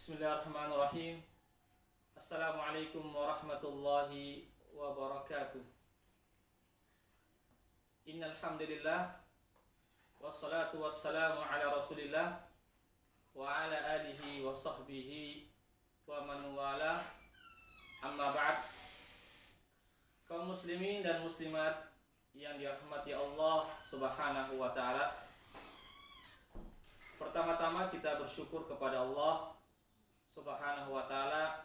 Bismillahirrahmanirrahim. Assalamualaikum warahmatullahi wabarakatuh. Innal hamdalillah wassalatu wassalamu ala Rasulillah wa ala alihi wa sahbihi wa man wala. Amma ba'd. Kaum muslimin dan muslimat yang dirahmati Allah Subhanahu wa taala. Pertama-tama kita bersyukur kepada Allah Subhanahu wa ta'ala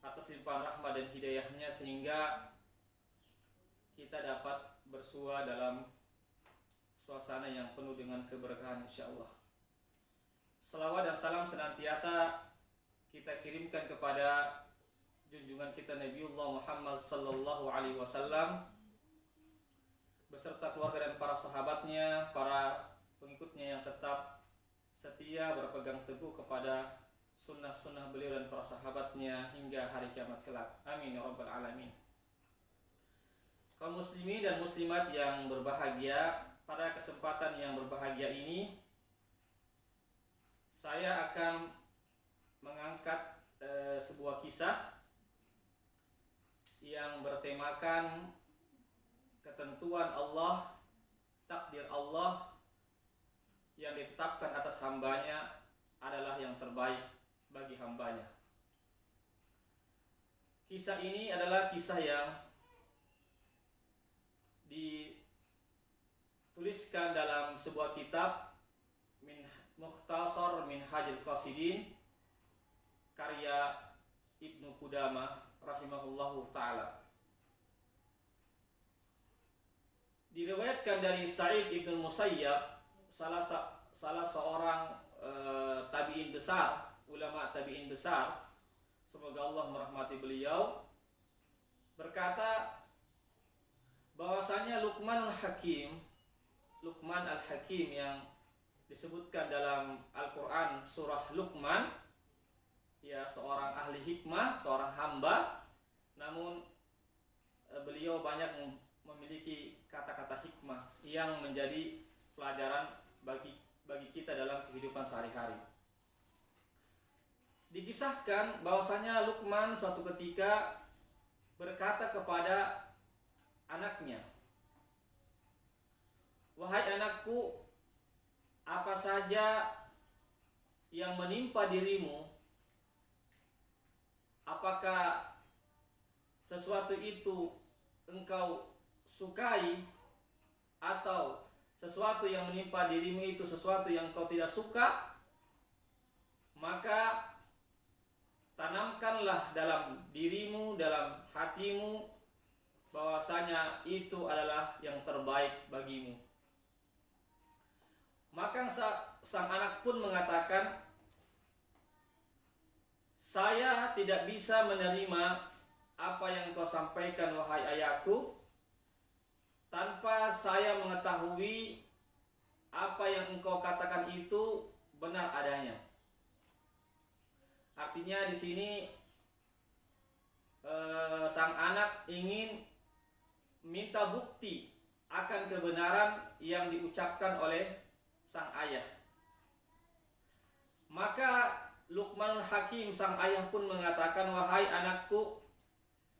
atas limpahan rahmat dan hidayahnya sehingga kita dapat bersua dalam suasana yang penuh dengan keberkahan insyaallah. Salawat dan salam senantiasa kita kirimkan kepada junjungan kita Nabiullah Muhammad sallallahu alaihi wasallam beserta keluarga dan para sahabatnya, para pengikutnya yang tetap setia berpegang teguh kepada sunnah-sunnah beliau dan para sahabatnya hingga hari kiamat kelak. Amin ya rabbal alamin. Kaum muslimin dan muslimat yang berbahagia, pada kesempatan yang berbahagia ini saya akan mengangkat sebuah kisah yang bertemakan ketentuan Allah, takdir Allah yang ditetapkan atas hambanya adalah yang terbaik bagi hambanya. Kisah ini adalah kisah yang dituliskan dalam sebuah kitab Mukhtasar Minhajul Qasidin karya Ibnu Qudamah rahimahullahu ta'ala. Diriwayatkan dari Sa'id ibn Musayyab, salah seorang tabi'in besar, ulama tabi'in besar, semoga Allah merahmati beliau, berkata bahwasanya Luqman al-Hakim yang disebutkan dalam Al-Quran surah Luqman, ya seorang ahli hikmah, seorang hamba, namun beliau banyak memiliki kata-kata hikmah yang menjadi pelajaran bagi kita dalam kehidupan sehari-hari. Dikisahkan bahwasanya Luqman suatu ketika berkata kepada anaknya, "Wahai anakku, apa saja yang menimpa dirimu, apakah sesuatu itu engkau sukai atau sesuatu yang menimpa dirimu itu sesuatu yang kau tidak suka, maka tanamkanlah dalam dirimu, dalam hatimu bahwasanya itu adalah yang terbaik bagimu." Maka sang anak pun mengatakan, "Saya tidak bisa menerima apa yang kau sampaikan wahai ayahku tanpa saya mengetahui apa yang engkau katakan itu benar adanya." Artinya di sini sang anak ingin minta bukti akan kebenaran yang diucapkan oleh sang ayah. Maka Luqmanul Hakim, sang ayah pun mengatakan, "Wahai anakku,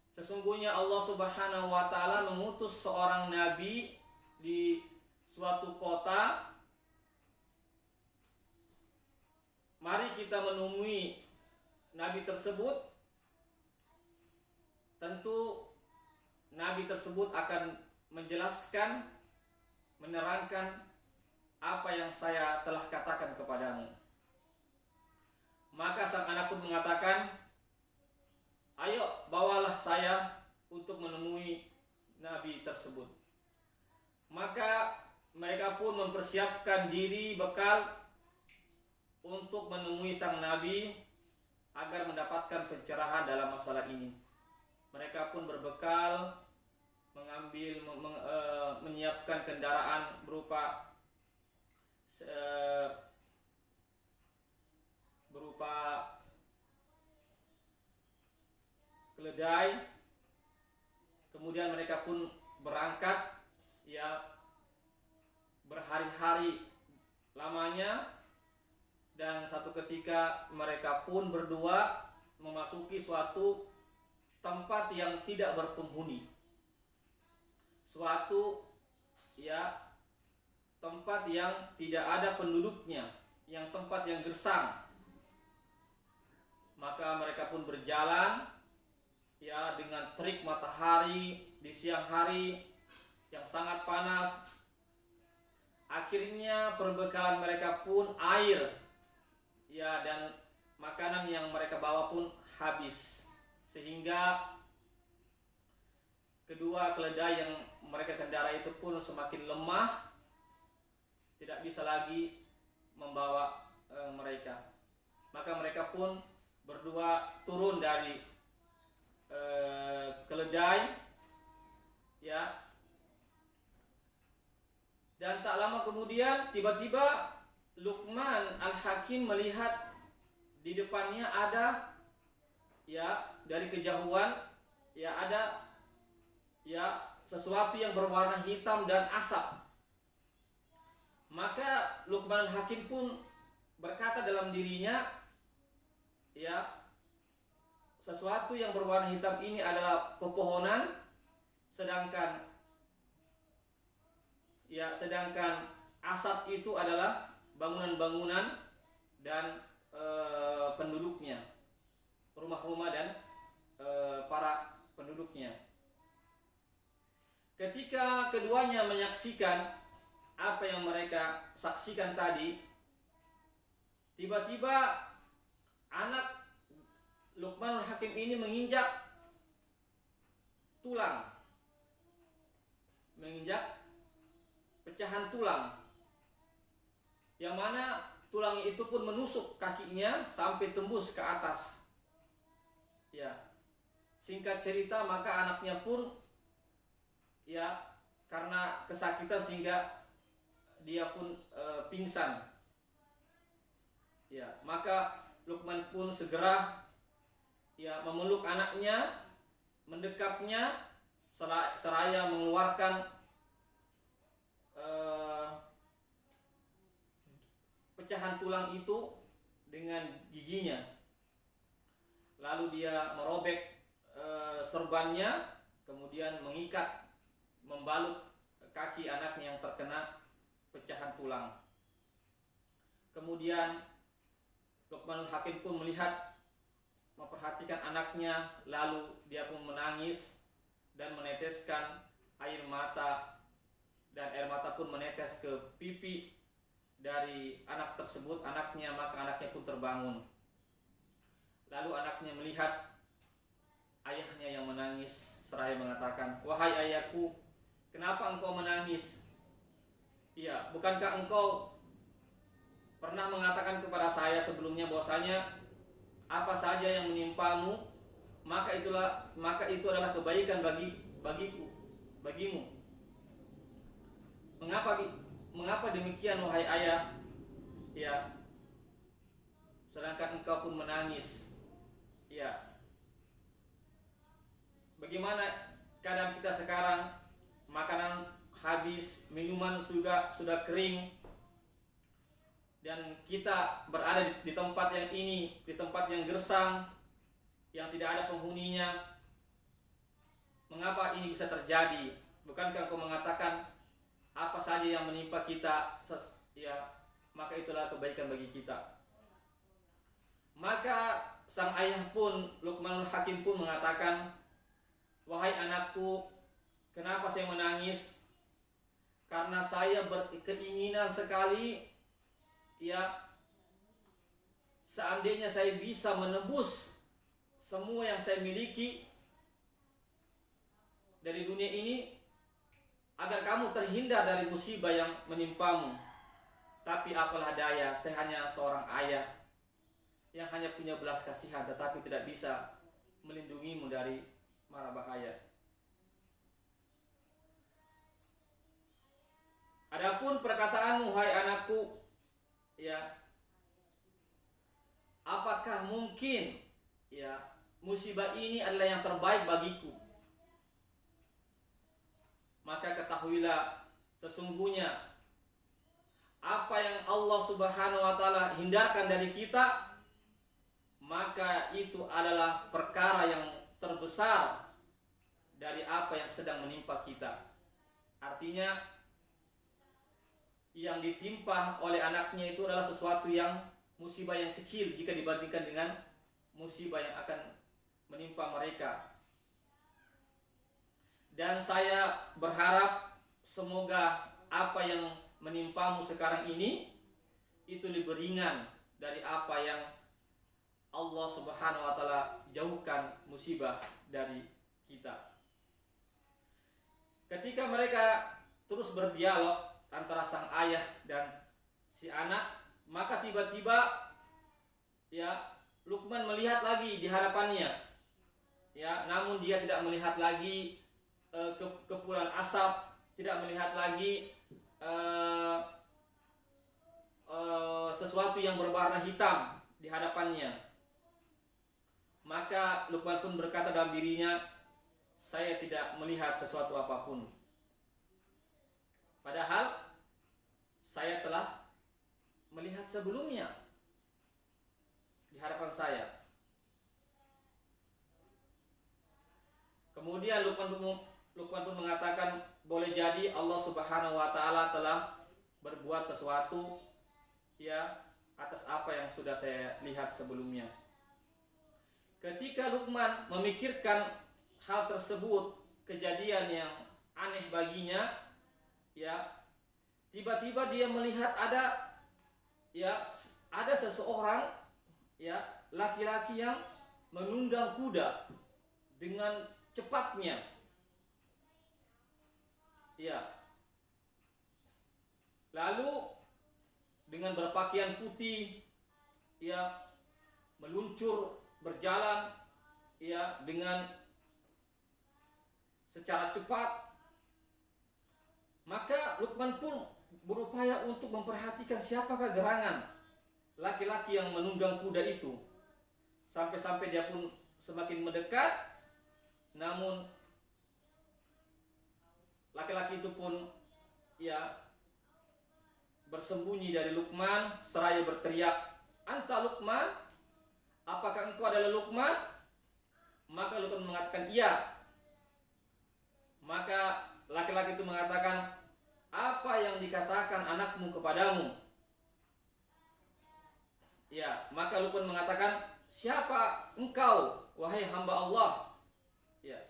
sesungguhnya Allah Subhanahu wa ta'ala mengutus seorang nabi di suatu kota. Mari kita menemui nabi tersebut. Tentu nabi tersebut akan menjelaskan, menerangkan apa yang saya telah katakan kepadamu." Maka sang anak pun mengatakan, "Ayo bawalah saya untuk menemui nabi tersebut." Maka mereka pun mempersiapkan diri bekal untuk menemui sang nabi agar mendapatkan pencerahan dalam masalah ini. Mereka pun berbekal menyiapkan kendaraan berupa keledai. Kemudian mereka pun berangkat, ya berhari-hari lamanya Dan satu ketika mereka pun berdua memasuki suatu tempat yang tidak berpenghuni, suatu tempat yang tidak ada penduduknya, yang tempat yang gersang. Maka mereka pun berjalan dengan terik matahari di siang hari yang sangat panas. Akhirnya perbekalan mereka pun air dan makanan yang mereka bawa pun habis, sehingga kedua keledai yang mereka kendarai itu pun semakin lemah, tidak bisa lagi membawa mereka. Maka mereka pun berdua turun dari keledai dan tak lama kemudian tiba-tiba Luqman Al-Hakim melihat di depannya ada dari kejauhan ada sesuatu yang berwarna hitam dan asap. Maka Luqman Al-Hakim pun berkata dalam dirinya, sesuatu yang berwarna hitam ini adalah pepohonan, sedangkan asap itu adalah bangunan-bangunan dan penduduknya, rumah-rumah dan para penduduknya. Ketika keduanya menyaksikan apa yang mereka saksikan tadi, tiba-tiba anak Luqmanul Hakim ini menginjak pecahan tulang, yang mana tulang itu pun menusuk kakinya sampai tembus ke atas. Singkat cerita, maka anaknya pun karena kesakitan sehingga dia pun pingsan. Maka Luqman pun segera memeluk anaknya, mendekapnya, seraya mengeluarkan pecahan tulang itu dengan giginya. Lalu dia merobek serbannya, kemudian mengikat, membalut kaki anaknya yang terkena pecahan tulang. Kemudian Luqmanul Hakim pun melihat, memperhatikan anaknya, lalu dia pun menangis dan meneteskan air mata, dan air mata pun menetes ke pipi dari anak tersebut, maka anaknya pun terbangun. Lalu anaknya melihat ayahnya yang menangis, seraya mengatakan, "Wahai ayahku, kenapa engkau menangis? Bukankah engkau pernah mengatakan kepada saya sebelumnya bahwasanya apa saja yang menimpamu, maka itu adalah kebaikan bagimu. Mengapa demikian wahai ayah? Sedangkan engkau pun menangis. Bagaimana keadaan kita sekarang? Makanan habis, minuman sudah kering, dan kita berada di tempat yang ini, di tempat yang gersang, yang tidak ada penghuninya. Mengapa ini bisa terjadi? Bukankah engkau mengatakan apa saja yang menimpa kita, maka itulah kebaikan bagi kita. Maka sang ayah pun, Luqmanul Hakim pun mengatakan, "Wahai anakku, kenapa saya menangis? Karena saya berkeinginan sekali, seandainya saya bisa menebus semua yang saya miliki dari dunia ini, agar kamu terhindar dari musibah yang menimpamu. Tapi apalah daya, saya hanya seorang ayah yang hanya punya belas kasihan, tetapi tidak bisa melindungimu dari mara bahaya." Adapun perkataanmu, "Hai anakku, apakah mungkin musibah ini adalah yang terbaik bagiku?" Maka ketahuilah, sesungguhnya apa yang Allah Subhanahu wa taala hindarkan dari kita, maka itu adalah perkara yang terbesar dari apa yang sedang menimpa kita. Artinya yang ditimpa oleh anaknya itu adalah sesuatu yang musibah yang kecil jika dibandingkan dengan musibah yang akan menimpa mereka. Dan saya berharap semoga apa yang menimpamu sekarang ini itu lebih ringan dari apa yang Allah Subhanahu wa taala jauhkan musibah dari kita. Ketika mereka terus berdialog antara sang ayah dan si anak, maka tiba-tiba ya Luqman melihat lagi di hadapannya. Ya, namun dia tidak melihat lagi kepulan asap, tidak melihat lagi sesuatu yang berwarna hitam di hadapannya. Maka Luqman pun berkata dalam dirinya, saya tidak melihat sesuatu apapun. Padahal saya telah melihat sebelumnya di hadapan saya. Kemudian Luqman pun mengatakan, boleh jadi Allah Subhanahu wa taala telah berbuat sesuatu ya atas apa yang sudah saya lihat sebelumnya. Ketika Luqman memikirkan hal tersebut, kejadian yang aneh baginya, ya, tiba-tiba dia melihat ada seseorang, ya, laki-laki yang menunggang kuda dengan cepatnya. Ya. Lalu dengan berpakaian putih, ya, meluncur berjalan ya dengan secara cepat. Maka Luqman pun berupaya untuk memperhatikan siapakah gerangan laki-laki yang menunggang kuda itu. Sampai-sampai dia pun semakin mendekat, namun laki-laki itu pun ya bersembunyi dari Luqman seraya berteriak, "Anta Luqman? Apakah engkau adalah Luqman?" Maka Luqman mengatakan, "Iya." Maka laki-laki itu mengatakan, "Apa yang dikatakan anakmu kepadamu?" Ya, maka Luqman mengatakan, "Siapa engkau, wahai hamba Allah?" Ya.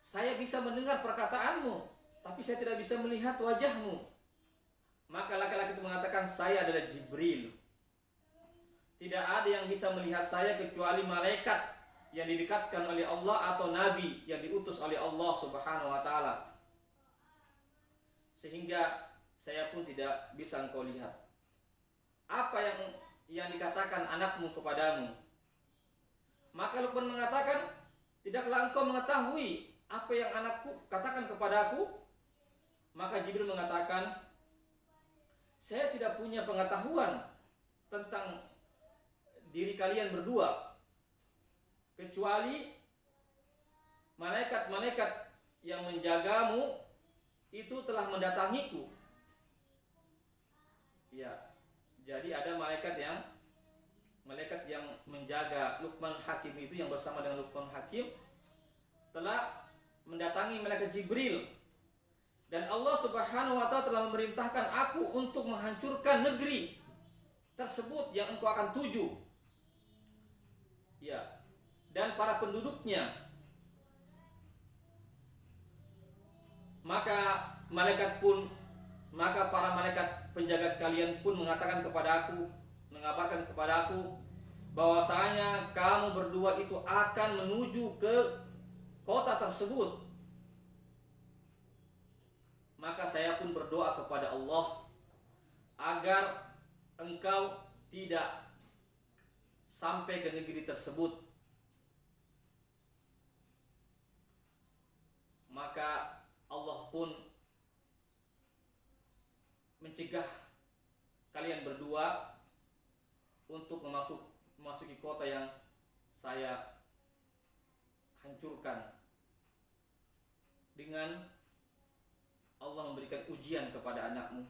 "Saya bisa mendengar perkataanmu, tapi saya tidak bisa melihat wajahmu." Maka laki-laki itu mengatakan, "Saya adalah Jibril. Tidak ada yang bisa melihat saya kecuali malaikat yang didekatkan oleh Allah atau nabi yang diutus oleh Allah Subhanahu wa taala. Sehingga saya pun tidak bisa engkau lihat. Apa yang dikatakan anakmu kepadamu?" Maka Luqman mengatakan, "Tidaklah engkau mengetahui apa yang anakku katakan kepadaku?" Maka Jibril mengatakan, "Saya tidak punya pengetahuan tentang diri kalian berdua, kecuali malaikat-malaikat yang menjagamu itu telah mendatangiku." Ya, jadi ada malaikat yang menjaga Luqman Hakim itu, yang bersama dengan Luqman Hakim telah mendatangi malaikat Jibril. Dan Allah Subhanahu wa taala telah memerintahkan aku untuk menghancurkan negeri tersebut yang engkau akan tuju. Ya, dan para penduduknya. Maka para malaikat penjaga kalian pun mengatakan kepada aku, mengabarkan kepada aku bahwasanya kamu berdua itu akan menuju ke kota tersebut. Maka saya pun berdoa kepada Allah agar engkau tidak sampai ke negeri tersebut. Maka Allah pun mencegah kalian berdua untuk memasuki kota yang saya hancurkan dengan Allah memberikan ujian kepada anakmu.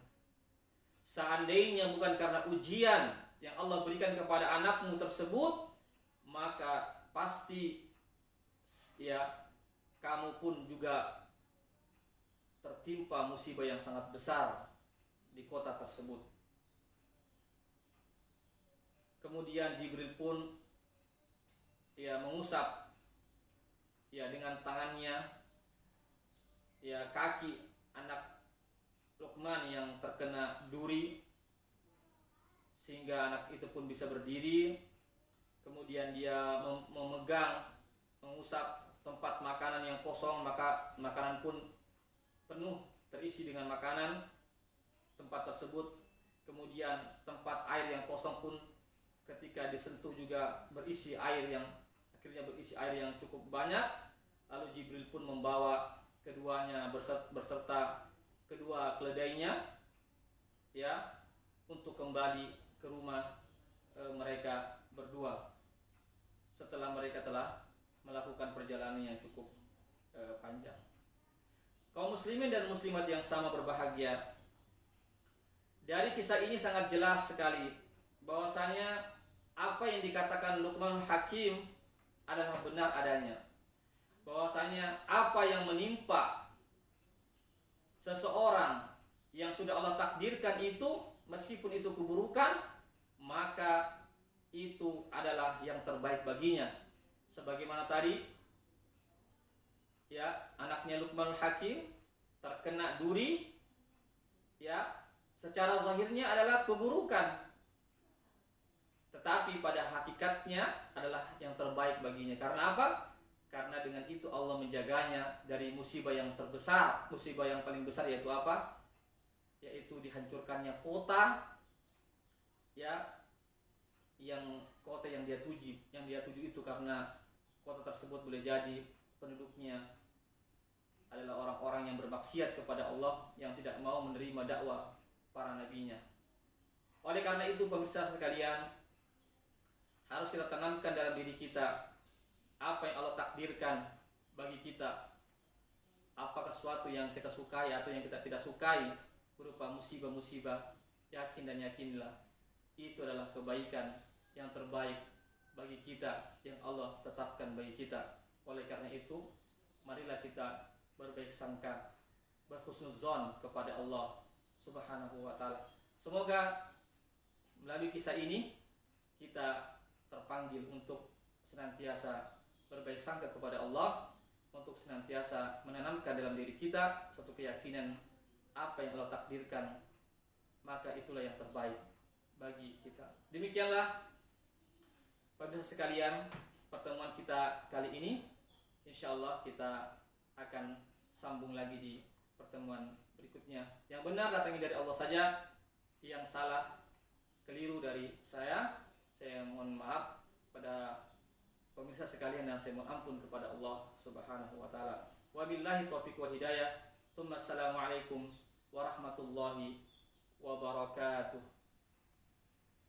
Seandainya bukan karena ujian yang Allah berikan kepada anakmu tersebut, maka pasti ya kamu pun juga tertimpa musibah yang sangat besar di kota tersebut. Kemudian Jibril pun ya mengusap ya dengan tangannya ya kaki anak Luqman yang terkena duri, sehingga anak itu pun bisa berdiri. Kemudian dia mengusap tempat makanan yang kosong, maka makanan pun penuh terisi dengan makanan tempat tersebut. Kemudian tempat air yang kosong pun ketika disentuh juga berisi air yang cukup banyak. Lalu Jibril pun membawa keduanya berserta kedua keledainya ya untuk kembali ke rumah mereka berdua setelah mereka telah melakukan perjalanan yang cukup panjang. Kaum muslimin dan muslimat yang sama berbahagia, dari kisah ini sangat jelas sekali bahwasanya apa yang dikatakan Luqmanul Hakim adalah benar adanya. Bahwasanya apa yang menimpa seseorang yang sudah Allah takdirkan itu, meskipun itu keburukan, maka itu adalah yang terbaik baginya. Sebagaimana tadi ya, anaknya Luqmanul Hakim terkena duri, ya secara zahirnya adalah keburukan, tetapi pada hakikatnya adalah yang terbaik baginya. Karena apa? Karena dengan itu Allah menjaganya dari musibah yang terbesar. Musibah yang paling besar yaitu apa? Yaitu dihancurkannya kota ya, kota yang dia tuju itu, karena kota tersebut boleh jadi penduduknya adalah orang-orang yang bermaksiat kepada Allah, yang tidak mau menerima dakwah para nabinya. Oleh karena itu pemirsa sekalian, harus kita tanamkan dalam diri kita apa yang Allah takdirkan bagi kita. Apakah sesuatu yang kita sukai atau yang kita tidak sukai berupa musibah-musibah, yakin dan yakinlah itu adalah kebaikan yang terbaik bagi kita yang Allah tetapkan bagi kita. Oleh karena itu, marilah kita berbaik sangka, berhusnuzon kepada Allah Subhanahu wa taala. Semoga melalui kisah ini kita terpanggil untuk senantiasa berbaik sangka kepada Allah, untuk senantiasa menanamkan dalam diri kita suatu keyakinan apa yang Allah takdirkan, maka itulah yang terbaik bagi kita. Demikianlah pemirsa sekalian pertemuan kita kali ini. Insyaallah kita akan sambung lagi di pertemuan berikutnya. Yang benar datangnya dari Allah saja, yang salah keliru dari saya mohon maaf pada pemirsa sekalian, dan saya mohon ampun kepada Allah Subhanahu wa taala. Wabillahi taufiq wal hidayah. Assalamualaikum warahmatullahi wabarakatuh.